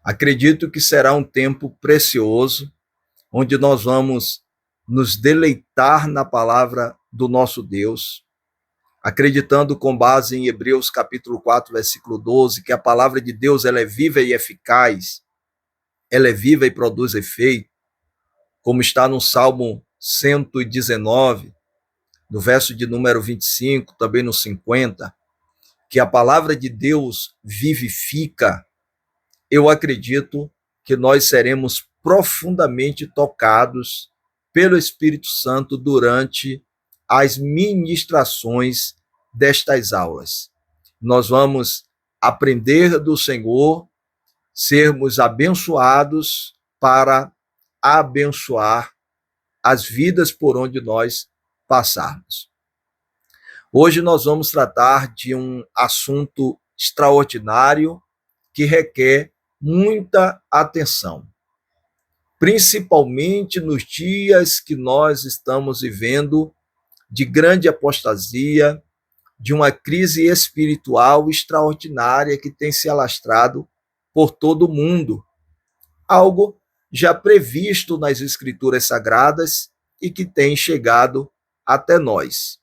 Acredito que será um tempo precioso, onde nós vamos nos deleitar na palavra do nosso Deus, acreditando com base em Hebreus capítulo 4, versículo 12, que a palavra de Deus ela é viva e eficaz, ela é viva e produz efeito, como está no Salmo 119, no verso de número 25, também no 50, que a palavra de Deus vivifica. Eu acredito que nós seremos profundamente tocados pelo Espírito Santo durante as ministrações destas aulas. Nós vamos aprender do Senhor, sermos abençoados para abençoar as vidas por onde nós passarmos. Hoje nós vamos tratar de um assunto extraordinário que requer muita atenção, principalmente nos dias que nós estamos vivendo de grande apostasia, de uma crise espiritual extraordinária que tem se alastrado por todo o mundo, algo já previsto nas Escrituras Sagradas e que tem chegado até nós.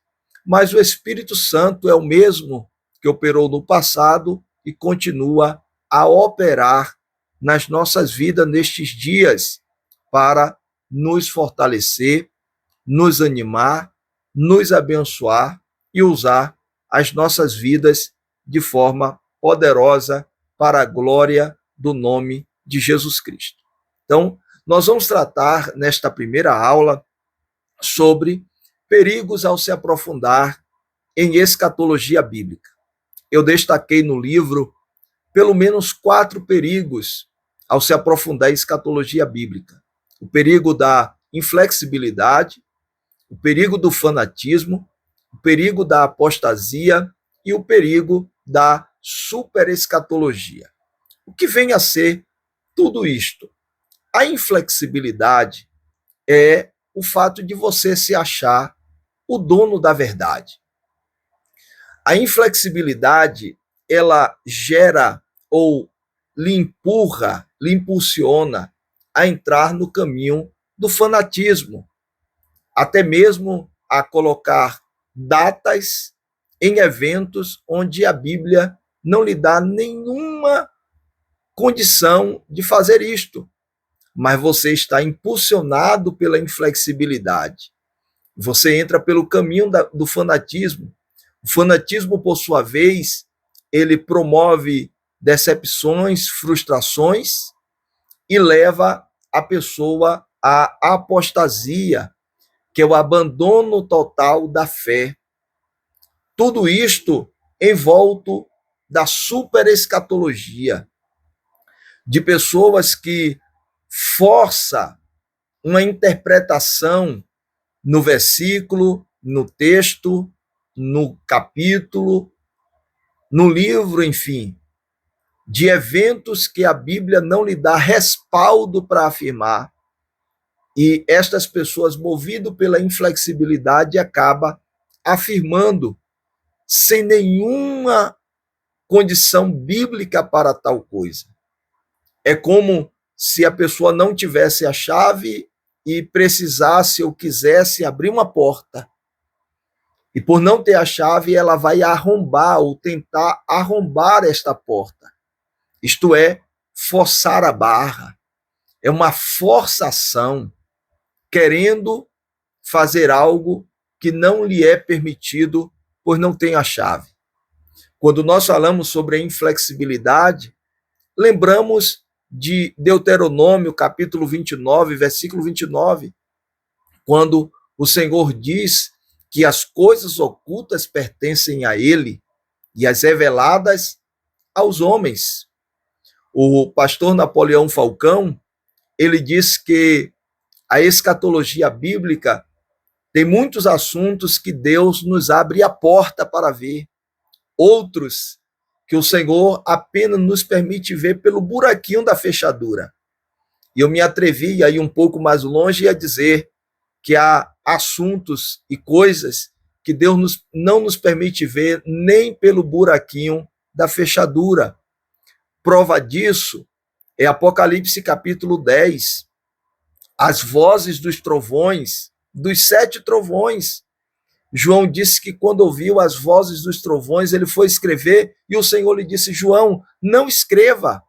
Mas o Espírito Santo é o mesmo que operou no passado e continua a operar nas nossas vidas nestes dias para nos fortalecer, nos animar, nos abençoar e usar as nossas vidas de forma poderosa para a glória do nome de Jesus Cristo. Então, nós vamos tratar nesta primeira aula sobre perigos ao se aprofundar em escatologia bíblica. Eu destaquei no livro pelo menos 4 perigos ao se aprofundar em escatologia bíblica. O perigo da inflexibilidade, o perigo do fanatismo, o perigo da apostasia e o perigo da superescatologia. O que vem a ser tudo isto? A inflexibilidade é o fato de você se achar o dono da verdade. A inflexibilidade, ela gera ou lhe empurra, lhe impulsiona a entrar no caminho do fanatismo, até mesmo a colocar datas em eventos onde a Bíblia não lhe dá nenhuma condição de fazer isto, mas você está impulsionado pela inflexibilidade. Você entra pelo caminho do fanatismo. O fanatismo, por sua vez, ele promove decepções, frustrações e leva a pessoa à apostasia, que é o abandono total da fé. Tudo isto envolto da superescatologia, de pessoas que força uma interpretação no versículo, no texto, no capítulo, no livro, enfim, de eventos que a Bíblia não lhe dá respaldo para afirmar. E estas pessoas, movidas pela inflexibilidade, acabam afirmando sem nenhuma condição bíblica para tal coisa. É como se a pessoa não tivesse a chave e precisasse ou quisesse abrir uma porta. E por não ter a chave, ela vai arrombar ou tentar arrombar esta porta. Isto é, forçar a barra. É uma forçação, querendo fazer algo que não lhe é permitido, pois não tem a chave. Quando nós falamos sobre a inflexibilidade, lembramos de Deuteronômio, capítulo 29, versículo 29, quando o Senhor diz que as coisas ocultas pertencem a Ele e as reveladas aos homens. O pastor Napoleão Falcão, ele diz que a escatologia bíblica tem muitos assuntos que Deus nos abre a porta para ver, outros que o Senhor apenas nos permite ver pelo buraquinho da fechadura. E eu me atrevi a ir um pouco mais longe a dizer que há assuntos e coisas que Deus não nos permite ver nem pelo buraquinho da fechadura. Prova disso É Apocalipse capítulo 10, as vozes dos trovões, dos 7 trovões. João disse que quando ouviu as vozes dos trovões, ele foi escrever e o Senhor lhe disse: João, não escreva.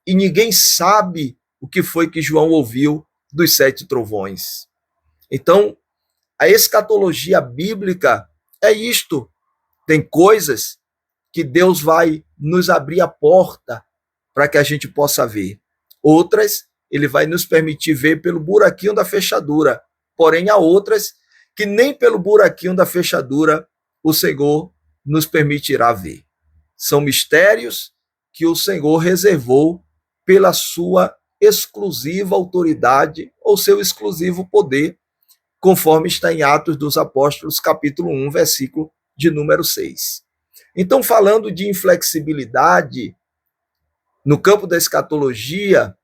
E ninguém sabe o que foi que João ouviu dos 7 trovões. Então, a escatologia bíblica é isto. Tem coisas que Deus vai nos abrir a porta para que a gente possa ver. Outras, ele vai nos permitir ver pelo buraquinho da fechadura. Porém, há outras que nem pelo buraquinho da fechadura o Senhor nos permitirá ver. São mistérios que o Senhor reservou pela sua exclusiva autoridade ou seu exclusivo poder, conforme está em Atos dos Apóstolos, capítulo 1, versículo de número 6. Então, falando de inflexibilidade, no campo da escatologia,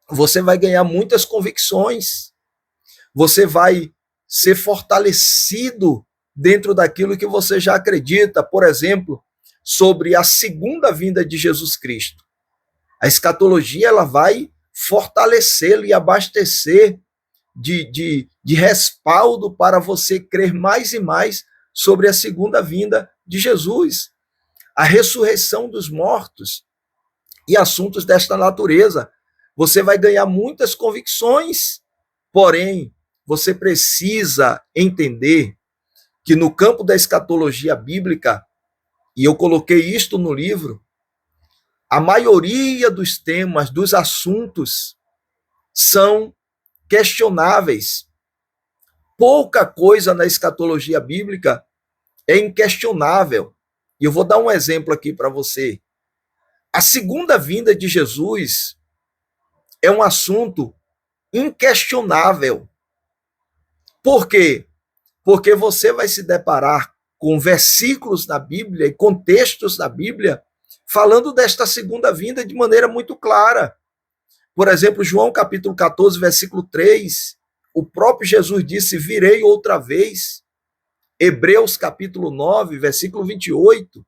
você vai ganhar muitas convicções, você vai ser fortalecido dentro daquilo que você já acredita, por exemplo, sobre a segunda vinda de Jesus Cristo. A escatologia ela vai fortalecê-lo e abastecer de respaldo para você crer mais e mais sobre a segunda vinda de Jesus, a ressurreição dos mortos e assuntos desta natureza. Você vai ganhar muitas convicções, porém, você precisa entender que no campo da escatologia bíblica, e eu coloquei isto no livro, a maioria dos temas, dos assuntos, são questionáveis. Pouca coisa na escatologia bíblica é inquestionável. E eu vou dar um exemplo aqui para você. A segunda vinda de Jesus é um assunto inquestionável. Por quê? Porque você vai se deparar com versículos na Bíblia e contextos na Bíblia falando desta segunda vinda de maneira muito clara. Por exemplo, João capítulo 14, versículo 3, o próprio Jesus disse: virei outra vez. Hebreus capítulo 9, versículo 28,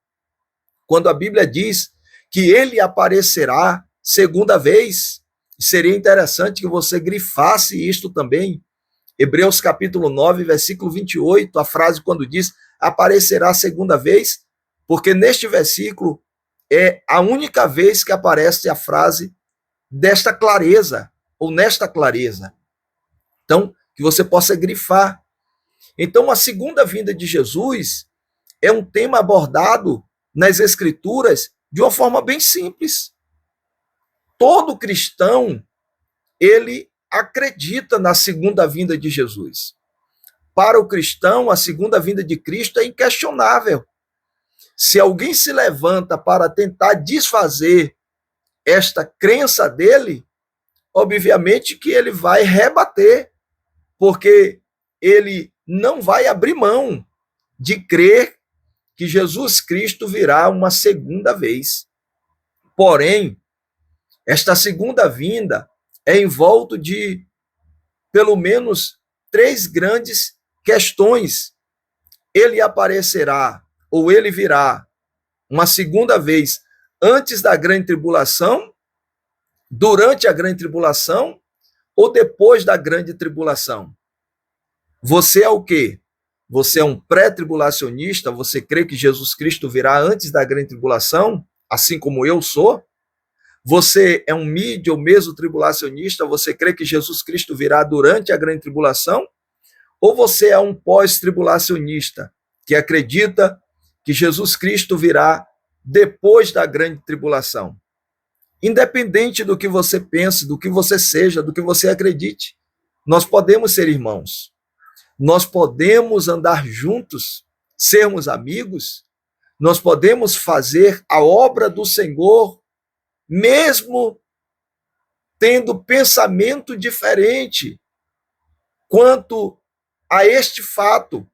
quando a Bíblia diz que ele aparecerá segunda vez. Seria interessante que você grifasse isto também. Hebreus capítulo 9, versículo 28, a frase quando diz aparecerá segunda vez, porque neste versículo é a única vez que aparece a frase desta clareza, ou nesta clareza. Então, que você possa grifar. Então, a segunda vinda de Jesus é um tema abordado nas Escrituras de uma forma bem simples. Todo cristão, ele acredita na segunda vinda de Jesus. Para o cristão, a segunda vinda de Cristo é inquestionável. Se alguém se levanta para tentar desfazer esta crença dele, obviamente que ele vai rebater, porque ele não vai abrir mão de crer que Jesus Cristo virá uma segunda vez. Porém, esta segunda vinda é envolto de pelo menos 3 grandes questões. Ele aparecerá, ou ele virá uma segunda vez antes da grande tribulação, durante a grande tribulação ou depois da grande tribulação? Você é o quê? Você é um pré-tribulacionista? Você crê que Jesus Cristo virá antes da grande tribulação, assim como eu sou? Você é um mídia ou meso-tribulacionista? Você crê que Jesus Cristo virá durante a grande tribulação? Ou você é um pós-tribulacionista que acredita que Jesus Cristo virá depois da grande tribulação? Independente do que você pense, do que você seja, do que você acredite, nós podemos ser irmãos. Nós podemos andar juntos, sermos amigos, nós podemos fazer a obra do Senhor, mesmo tendo pensamento diferente quanto a este fato.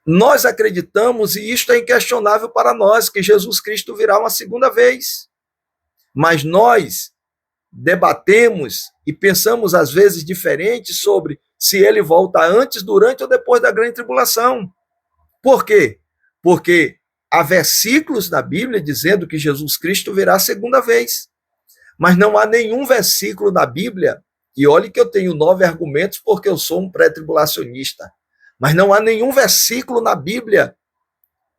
Nós acreditamos, e isto é inquestionável para nós, que Jesus Cristo virá uma segunda vez. Mas nós debatemos e pensamos às vezes diferente sobre se ele volta antes, durante ou depois da grande tribulação. Por quê? Porque há versículos na Bíblia dizendo que Jesus Cristo virá a segunda vez. Mas não há nenhum versículo na Bíblia, e olhe que eu tenho 9 argumentos porque eu sou um pré-tribulacionista, mas não há nenhum versículo na Bíblia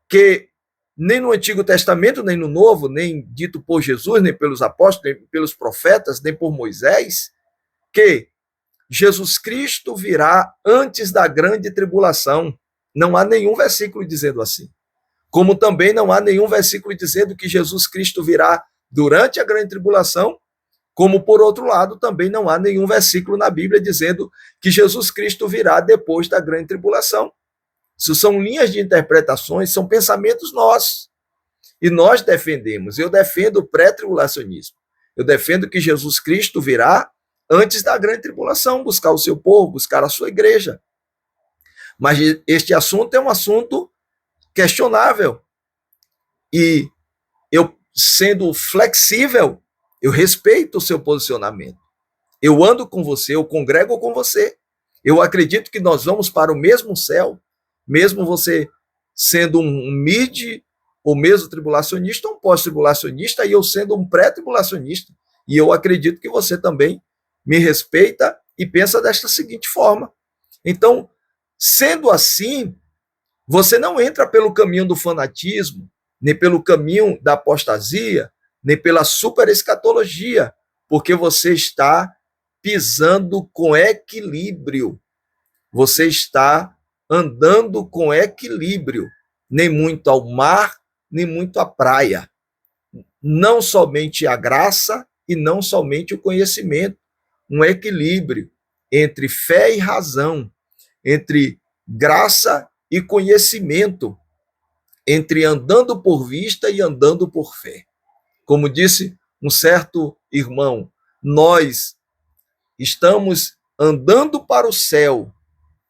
que, nem no Antigo Testamento, nem no Novo, nem dito por Jesus, nem pelos apóstolos, nem pelos profetas, nem por Moisés, que Jesus Cristo virá antes da grande tribulação. Não há nenhum versículo dizendo assim. Como também não há nenhum versículo dizendo que Jesus Cristo virá durante a grande tribulação, como, por outro lado, também não há nenhum versículo na Bíblia dizendo que Jesus Cristo virá depois da grande tribulação. Isso são linhas de interpretações, são pensamentos nossos. E nós defendemos, eu defendo o pré-tribulacionismo. Eu defendo que Jesus Cristo virá antes da grande tribulação, buscar o seu povo, buscar a sua igreja. Mas este assunto é um assunto questionável. E eu, sendo flexível, eu respeito o seu posicionamento. Eu ando com você, eu congrego com você. Eu acredito que nós vamos para o mesmo céu, mesmo você sendo um mid ou mesmo tribulacionista, um pós-tribulacionista, e eu sendo um pré-tribulacionista. E eu acredito que você também me respeita e pensa desta seguinte forma. Então, sendo assim, você não entra pelo caminho do fanatismo, nem pelo caminho da apostasia, nem pela superescatologia, porque você está pisando com equilíbrio. Você está andando com equilíbrio, nem muito ao mar, nem muito à praia. Não somente a graça e não somente o conhecimento, um equilíbrio entre fé e razão, entre graça e conhecimento, entre andando por vista e andando por fé. Como disse um certo irmão, nós estamos andando para o céu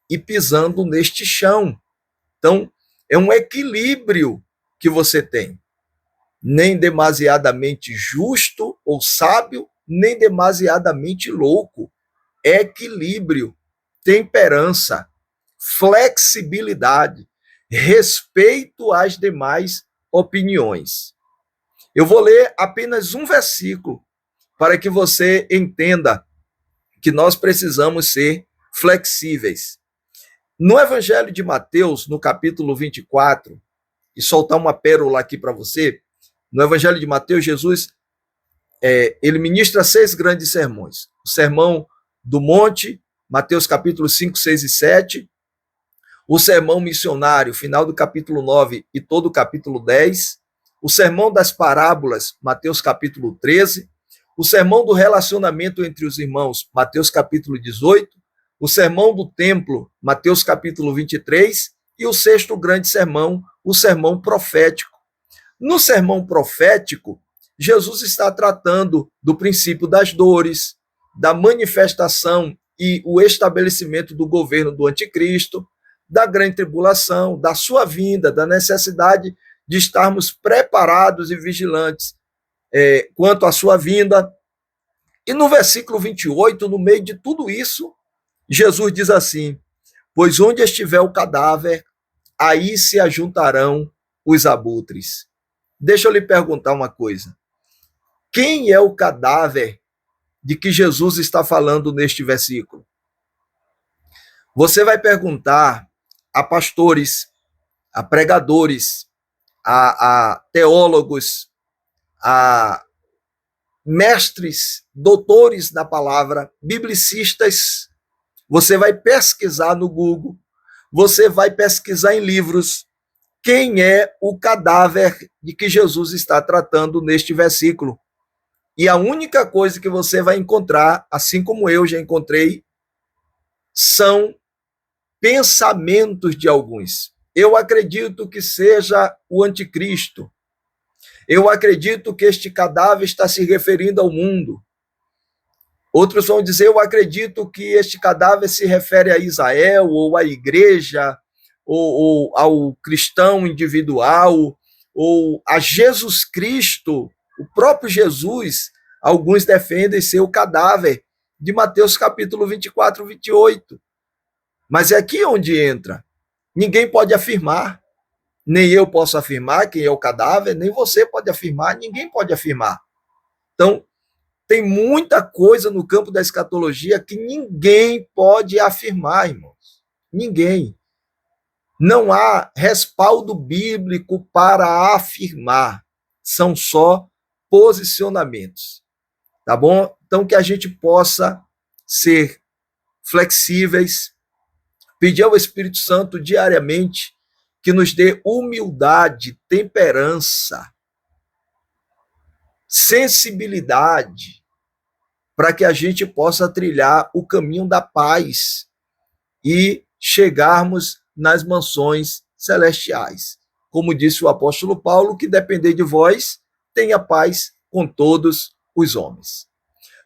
e pisando neste chão. Então, é um equilíbrio que você tem. Nem demasiadamente justo ou sábio, nem demasiadamente louco. Equilíbrio, temperança, flexibilidade, respeito às demais opiniões. Eu vou ler apenas um versículo para que você entenda que nós precisamos ser flexíveis. No Evangelho de Mateus, no capítulo 24, e soltar uma pérola aqui para você, no Evangelho de Mateus, Jesus ele ministra 6 grandes sermões. O Sermão do Monte, Mateus capítulo 5, 6 e 7. O Sermão Missionário, final do capítulo 9 e todo o capítulo 10. O Sermão das Parábolas, Mateus capítulo 13. O Sermão do Relacionamento entre os Irmãos, Mateus capítulo 18. O Sermão do Templo, Mateus capítulo 23. E o 6º grande sermão, o Sermão Profético. No Sermão Profético, Jesus está tratando do princípio das dores, da manifestação e o estabelecimento do governo do anticristo, da grande tribulação, da sua vinda, da necessidade de estarmos preparados e vigilantes quanto à sua vinda. E no versículo 28, no meio de tudo isso, Jesus diz assim: pois onde estiver o cadáver, aí se ajuntarão os abutres. Deixa eu lhe perguntar uma coisa. Quem é o cadáver de que Jesus está falando neste versículo? Você vai perguntar a pastores, a pregadores, a teólogos, a mestres, doutores da palavra, biblicistas. Você vai pesquisar no Google, você vai pesquisar em livros quem é o cadáver de que Jesus está tratando neste versículo. E a única coisa que você vai encontrar, assim como eu já encontrei, são pensamentos de alguns. Eu acredito que seja o anticristo. Eu acredito que este cadáver está se referindo ao mundo. Outros vão dizer, eu acredito que este cadáver se refere a Israel, ou à igreja, ou ao cristão individual, ou a Jesus Cristo, o próprio Jesus. Alguns defendem ser o cadáver de Mateus capítulo 24, 28. Mas é aqui onde entra. Ninguém pode afirmar. Nem eu posso afirmar quem é o cadáver, nem você pode afirmar, ninguém pode afirmar. Então, Tem muita coisa no campo da escatologia que ninguém pode afirmar, irmãos. Ninguém. Não há respaldo bíblico para afirmar. São só posicionamentos. Tá bom? Então, que a gente possa ser flexíveis, pedir ao Espírito Santo diariamente que nos dê humildade, temperança, sensibilidade, para que a gente possa trilhar o caminho da paz e chegarmos nas mansões celestiais. Como disse o apóstolo Paulo, que depender de vós, tenha paz com todos os homens.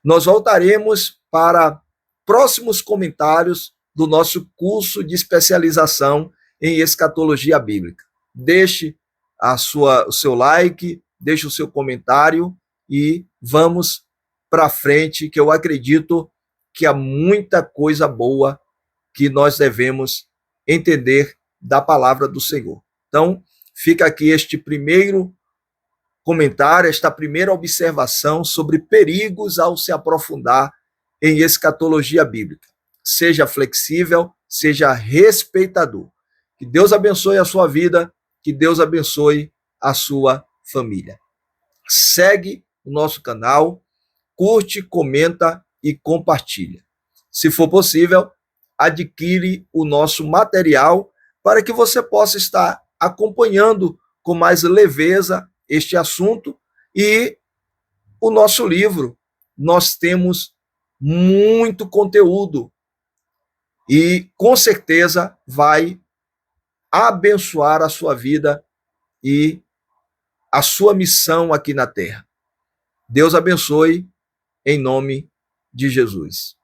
Nós voltaremos para próximos comentários do nosso curso de especialização em escatologia bíblica. Deixe o seu like, deixe o seu comentário e vamos para frente, que eu acredito que há muita coisa boa que nós devemos entender da palavra do Senhor. Então, fica aqui este primeiro comentário, esta primeira observação sobre perigos ao se aprofundar em escatologia bíblica. Seja flexível, seja respeitador. Que Deus abençoe a sua vida, que Deus abençoe a sua família. Segue o nosso canal, curte, comenta e compartilha. Se for possível, adquire o nosso material para que você possa estar acompanhando com mais leveza este assunto e o nosso livro. Nós temos muito conteúdo e com certeza vai abençoar a sua vida e a sua missão aqui na terra. Deus abençoe em nome de Jesus.